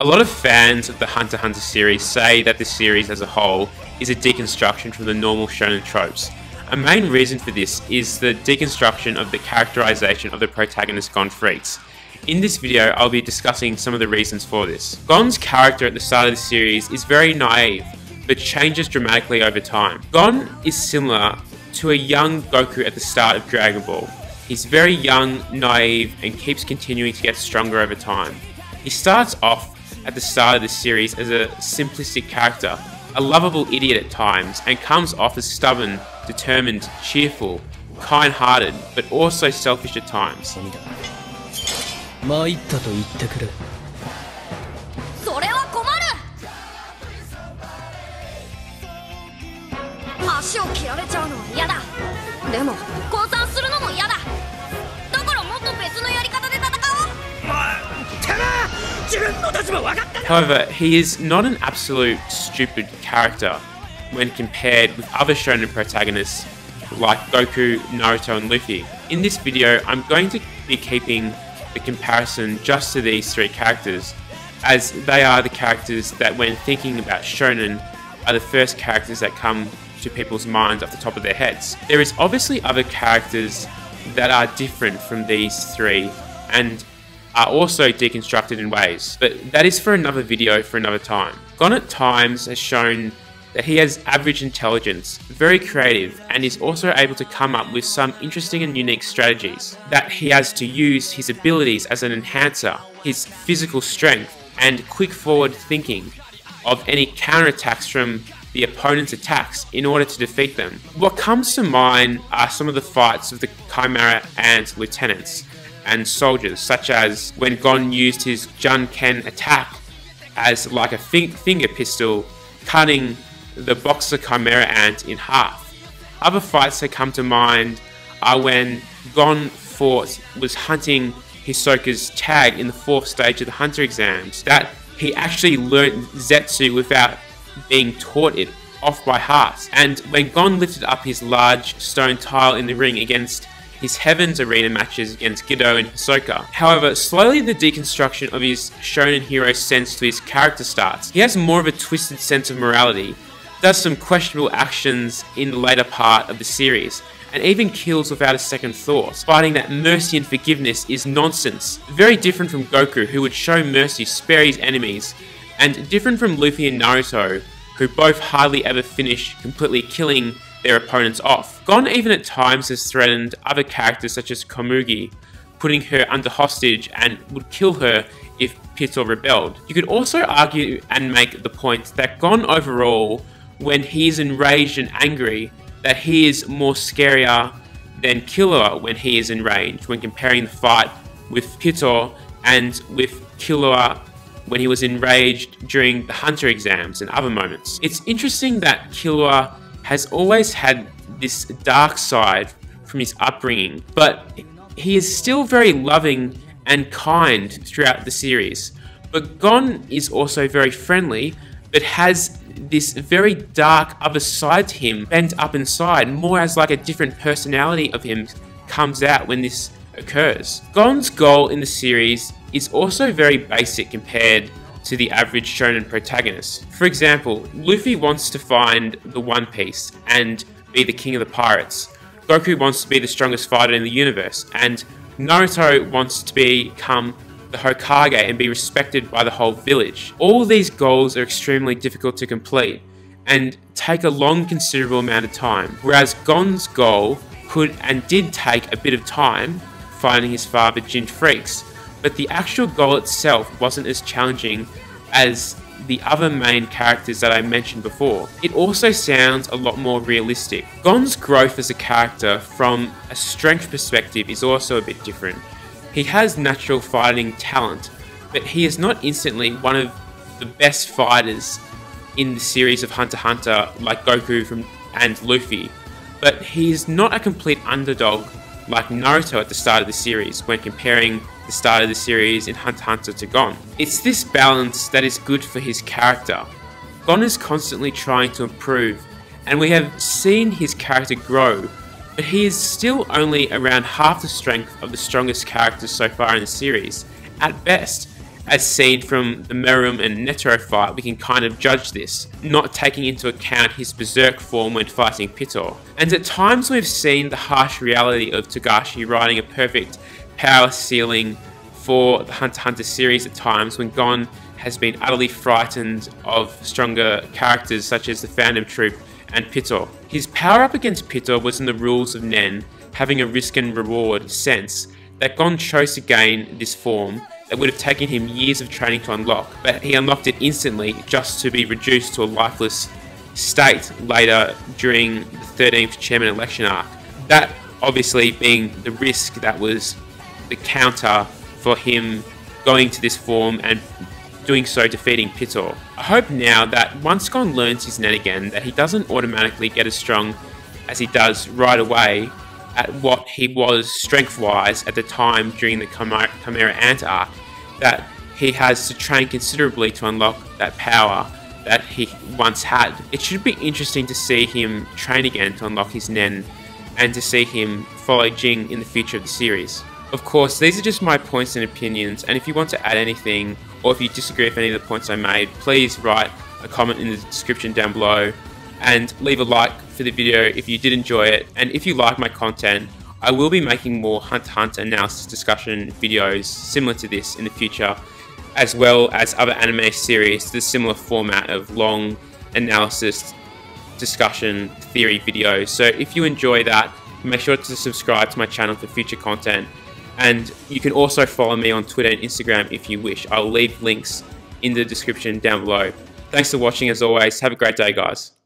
A lot of fans of the Hunter x Hunter series say that the series as a whole is a deconstruction from the normal shonen tropes. A main reason for this is the deconstruction of the characterization of the protagonist Gon Freecs. In this video, I'll be discussing some of the reasons for this. Gon's character at the start of the series is very naive, but changes dramatically over time. Gon is similar to a young Goku at the start of Dragon Ball. He's very young, naive, and keeps continuing to get stronger over time. He starts off at the start of the series as a simplistic character, a lovable idiot at times, and comes off as stubborn, determined, cheerful, kind-hearted, but also selfish at times. However, he is not an absolute stupid character when compared with other shonen protagonists like Goku, Naruto and Luffy. In this video, I'm going to be keeping the comparison just to these three characters, as they are the characters that when thinking about shonen are the first characters that come to people's minds off the top of their heads. There is obviously other characters that are different from these three and are also deconstructed in ways, but that is for another video for another time. Gon at times has shown that he has average intelligence, very creative, and is also able to come up with some interesting and unique strategies. That he has to use his abilities as an enhancer, his physical strength, and quick forward thinking of any counterattacks from the opponent's attacks in order to defeat them. What comes to mind are some of the fights of the Chimera Ant lieutenants and soldiers, such as when Gon used his Jun-Ken attack as like a finger pistol, cutting the boxer Chimera Ant in half. Other fights that come to mind are when Gon was hunting Hisoka's tag in the 4th stage of the Hunter exams, that he actually learnt Zetsu without being taught it off by heart, and when Gon lifted up his large stone tile in the ring against his Heavens Arena matches against Gedo and Hisoka. However, slowly the deconstruction of his shonen hero sense to his character starts. He has more of a twisted sense of morality, does some questionable actions in the later part of the series, and even kills without a second thought, fighting that mercy and forgiveness is nonsense. Very different from Goku, who would show mercy, spare his enemies, and different from Luffy and Naruto, who both hardly ever finish completely killing their opponents off. Gon even at times has threatened other characters such as Komugi, putting her under hostage and would kill her if Pito rebelled. You could also argue and make the point that Gon overall, when he is enraged and angry, that he is more scarier than Killua when he is enraged, when comparing the fight with Pito and with Killua when he was enraged during the Hunter exams and other moments. It's interesting that Killua has always had this dark side from his upbringing, but he is still very loving and kind throughout the series. But Gon is also very friendly, but has this very dark other side to him, bent up inside, more as like a different personality of him comes out when this occurs. Gon's goal in the series is also very basic compared to the average shonen protagonist. For example, Luffy wants to find the One Piece and be the king of the pirates. Goku wants to be the strongest fighter in the universe, and Naruto wants to become the Hokage and be respected by the whole village. All these goals are extremely difficult to complete and take a long, considerable amount of time, whereas Gon's goal could and did take a bit of time, finding his father Gon Freecs, but the actual goal itself wasn't as challenging as the other main characters that I mentioned before. It also sounds a lot more realistic. Gon's growth as a character from a strength perspective is also a bit different. He has natural fighting talent, but he is not instantly one of the best fighters in the series of Hunter x Hunter like Goku and Luffy, but he is not a complete underdog like Naruto at the start of the series when comparing the start of the series in Hunter x Hunter to Gon. It's this balance that is good for his character. Gon is constantly trying to improve, and we have seen his character grow, but he is still only around half the strength of the strongest characters so far in the series, at best, As seen from the Meruem and Netero fight, we can kind of judge this, not taking into account his berserk form when fighting Pitor. And at times we've seen the harsh reality of Togashi riding a perfect power ceiling for the Hunter x Hunter series at times when Gon has been utterly frightened of stronger characters such as the Phantom Troop and Pitor. His power up against Pitor was in the rules of Nen, having a risk and reward sense that Gon chose to gain this form that would have taken him years of training to unlock, but he unlocked it instantly just to be reduced to a lifeless state later during the 13th Chairman election arc. That obviously being the risk that was the counter for him going to this form and doing so defeating Pitor. I hope now that once Gon learns his Nen again, that he doesn't automatically get as strong as he does right away at what he was strength-wise at the time during the Chimera Ant arc, that he has to train considerably to unlock that power that he once had. It should be interesting to see him train again to unlock his Nen and to see him follow Jing in the future of the series. Of course, these are just my points and opinions, and if you want to add anything or if you disagree with any of the points I made, please write a comment in the description down below and leave a like for the video if you did enjoy it. And if you like my content, I will be making more Hunter x Hunter analysis discussion videos similar to this in the future, as well as other anime series to the similar format of long analysis, discussion, theory videos. So if you enjoy that, make sure to subscribe to my channel for future content. And you can also follow me on Twitter and Instagram if you wish. I'll leave links in the description down below. Thanks for watching as always. Have a great day, guys.